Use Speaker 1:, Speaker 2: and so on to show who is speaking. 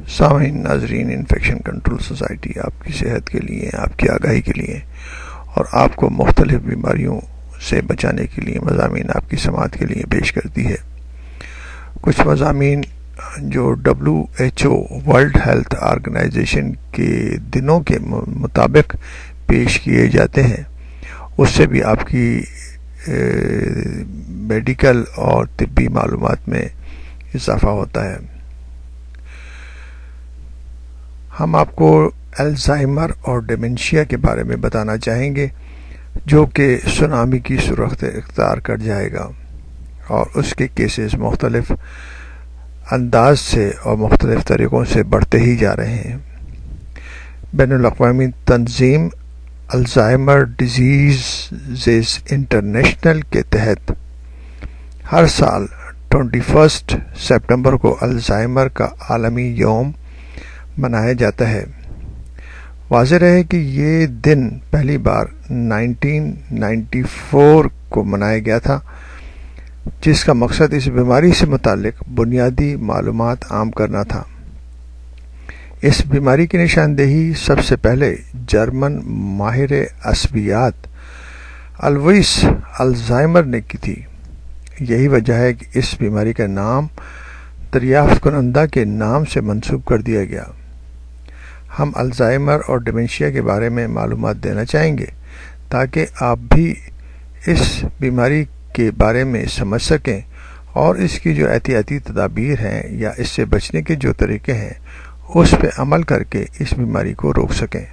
Speaker 1: سامعین ناظرین، infection control society آپ کی صحت کے لیے، آپ کی آگاہی کے لیے اور آپ کو مختلف بیماریوں سے بچانے کے لیے مضامین آپ کی سماعت کے لیے پیش کرتی ہے۔ کچھ مضامین جو WHO ورلڈ ہیلتھ آرگنائزیشن کے دنوں کے مطابق پیش کیے جاتے ہیں، اس سے بھی آپ کی میڈیکل اور طبی معلومات میں اضافہ ہوتا ہے۔ ہم آپ کو الزائمر اور ڈیمنشیا کے بارے میں بتانا چاہیں گے، جو کہ سونامی کی صورت اختیار کر جائے گا اور اس کے کیسز مختلف انداز سے اور مختلف طریقوں سے بڑھتے ہی جا رہے ہیں۔ بین الاقوامی تنظیم الزائمر ڈیزیز انٹرنیشنل کے تحت ہر سال 21 سپٹمبر کو الزائمر کا عالمی یوم منایا جاتا ہے۔ واضح رہے کہ یہ دن پہلی بار 1994 کو منایا گیا تھا، جس کا مقصد اس بیماری سے متعلق بنیادی معلومات عام کرنا تھا۔ اس بیماری کی نشاندہی سب سے پہلے جرمن ماہر عصبیات الوئس الزائمر نے کی تھی۔ یہی وجہ ہے کہ اس بیماری کا نام دریافت کنندہ کے نام سے منسوب کر دیا گیا۔ ہم الزائمر اور ڈیمنشیا کے بارے میں معلومات دینا چاہیں گے تاکہ آپ بھی اس بیماری کے بارے میں سمجھ سکیں اور اس کی جو احتیاطی تدابیر ہیں یا اس سے بچنے کے جو طریقے ہیں اس پہ عمل کر کے اس بیماری کو روک سکیں۔